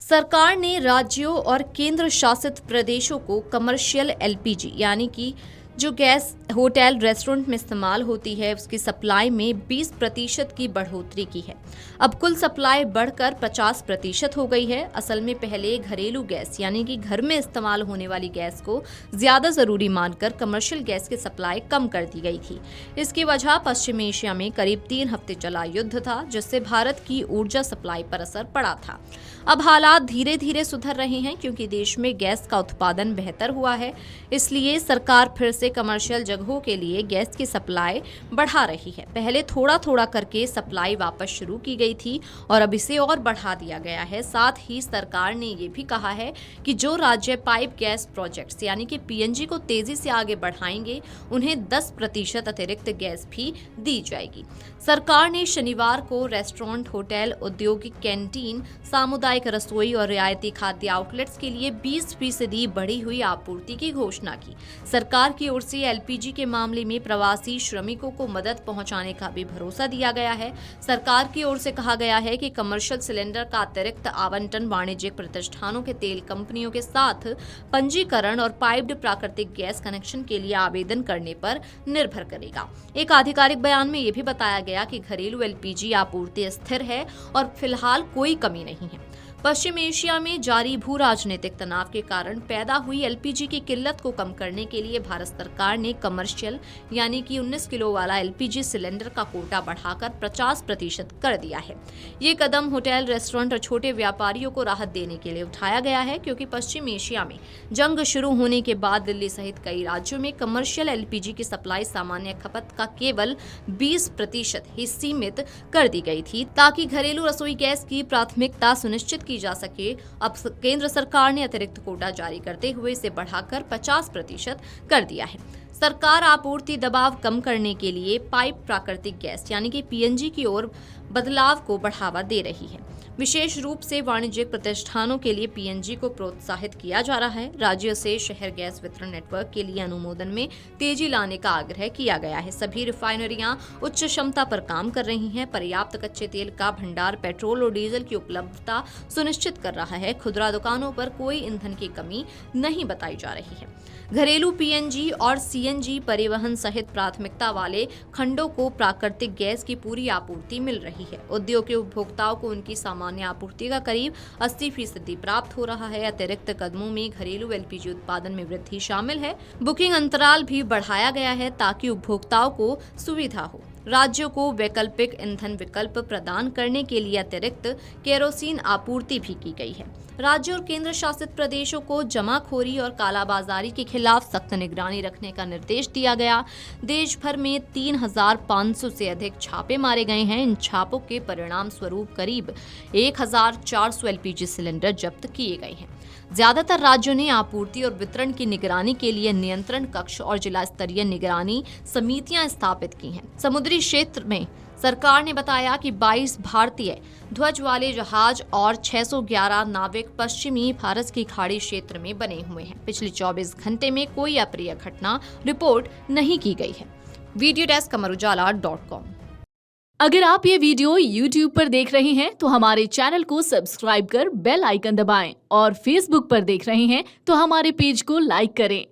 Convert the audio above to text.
सरकार ने राज्यों और केंद्र शासित प्रदेशों को कमर्शियल एलपीजी यानी कि जो गैस होटल रेस्टोरेंट में इस्तेमाल होती है उसकी सप्लाई में 20% की बढ़ोतरी की है। अब कुल सप्लाई बढ़कर 50% हो गई है। असल में पहले घरेलू गैस यानी कि घर में इस्तेमाल होने वाली गैस को ज्यादा जरूरी मानकर कमर्शियल गैस की सप्लाई कम कर दी गई थी। इसकी वजह पश्चिम एशिया में करीब 3 हफ्ते चला युद्ध था, जिससे भारत की ऊर्जा सप्लाई पर असर पड़ा था। अब हालात धीरे धीरे सुधर रहे हैं क्योंकि देश में गैस का उत्पादन बेहतर हुआ है। इसलिए सरकार फिर से कमर्शियल जगहों के लिए गैस की सप्लाई बढ़ा रही है। पहले थोड़ा थोड़ा करके सप्लाई वापस शुरू की गई थी और अब इसे और बढ़ा दिया गया है। साथ ही सरकार ने ये भी कहा है कि जो राज्य पाइप गैस प्रोजेक्ट्स यानी कि पीएनजी को तेजी से आगे बढ़ाएंगे उन्हें 10% अतिरिक्त गैस भी दी जाएगी। सरकार ने शनिवार को रेस्टोरेंट, होटल, औद्योगिक कैंटीन, सामुदायिक रसोई और रियायती खाद्य आउटलेट्स के लिए 20% बढ़ी हुई आपूर्ति की घोषणा की। सरकार की ओर से एलपीजी के मामले में प्रवासी श्रमिकों को मदद पहुंचाने का भी भरोसा दिया गया है। सरकार की ओर से कहा गया है कि कमर्शियल सिलेंडर का अतिरिक्त आवंटन वाणिज्यिक प्रतिष्ठानों के तेल कंपनियों के साथ पंजीकरण और पाइप्ड प्राकृतिक गैस कनेक्शन के लिए आवेदन करने पर निर्भर करेगा। एक आधिकारिक बयान में यह भी बताया गया कि घरेलू एलपीजी आपूर्ति स्थिर है और फिलहाल कोई कमी नहीं है। पश्चिम एशिया में जारी भू राजनीतिक तनाव के कारण पैदा हुई एलपीजी की किल्लत को कम करने के लिए भारत सरकार ने कमर्शियल यानी कि 19 किलो वाला एलपीजी सिलेंडर का कोटा बढ़ाकर 50% कर दिया है। ये कदम होटल, रेस्टोरेंट और छोटे व्यापारियों को राहत देने के लिए उठाया गया है क्योंकि पश्चिम एशिया में जंग शुरू होने के बाद दिल्ली सहित कई राज्यों में कमर्शियल एलपीजी की सप्लाई सामान्य खपत का केवल 20% ही सीमित कर दी गई थी ताकि घरेलू रसोई गैस की प्राथमिकता सुनिश्चित की जा सके। अब केंद्र सरकार ने अतिरिक्त कोटा जारी करते हुए इसे बढ़ाकर 50% कर दिया है। सरकार आपूर्ति दबाव कम करने के लिए पाइप प्राकृतिक गैस यानी कि पीएनजी की ओर बदलाव को बढ़ावा दे रही है। विशेष रूप से वाणिज्यिक प्रतिष्ठानों के लिए पीएनजी को प्रोत्साहित किया जा रहा है। राज्यों से शहर गैस वितरण नेटवर्क के लिए अनुमोदन में तेजी लाने का आग्रह किया गया है। सभी रिफाइनरियां उच्च क्षमता पर काम कर रही हैं। पर्याप्त कच्चे तेल का भंडार पेट्रोल और डीजल की उपलब्धता सुनिश्चित कर रहा है। खुदरा दुकानों पर कोई ईंधन की कमी नहीं बताई जा रही है। घरेलू पीएनजी और सीएनजी परिवहन सहित प्राथमिकता वाले खंडों को प्राकृतिक गैस की पूरी आपूर्ति मिल रही है। उद्योग के उपभोक्ताओं को उनकी सामान्य आपूर्ति का करीब 80% प्राप्त हो रहा है। अतिरिक्त कदमों में घरेलू एलपीजी उत्पादन में वृद्धि शामिल है। बुकिंग अंतराल भी बढ़ाया गया है ताकि उपभोक्ताओं को सुविधा हो। राज्यों को वैकल्पिक ईंधन विकल्प प्रदान करने के लिए अतिरिक्त केरोसिन आपूर्ति भी की गई है। राज्यों और केंद्र शासित प्रदेशों को जमाखोरी और कालाबाजारी के खिलाफ सख्त निगरानी रखने का निर्देश दिया गया। देश भर में 3,500 से अधिक छापे मारे गए हैं। इन छापों के परिणाम स्वरूप करीब 1,400 एलपीजी सिलेंडर जब्त किए गए हैं। ज्यादातर राज्यों ने आपूर्ति और वितरण की निगरानी के लिए नियंत्रण कक्ष और जिला स्तरीय निगरानी समितियां स्थापित की हैं। समुद्री क्षेत्र में सरकार ने बताया कि 22 भारतीय ध्वज वाले जहाज और 611 नाविक पश्चिमी भारत की खाड़ी क्षेत्र में बने हुए हैं। पिछले 24 घंटे में कोई अप्रिय घटना रिपोर्ट नहीं की गई है। Video desk amarujala.com। अगर आप ये वीडियो YouTube पर देख रहे हैं तो हमारे चैनल को सब्सक्राइब कर बेल आइकन दबाएं और Facebook पर देख रहे हैं तो हमारे पेज को लाइक करें।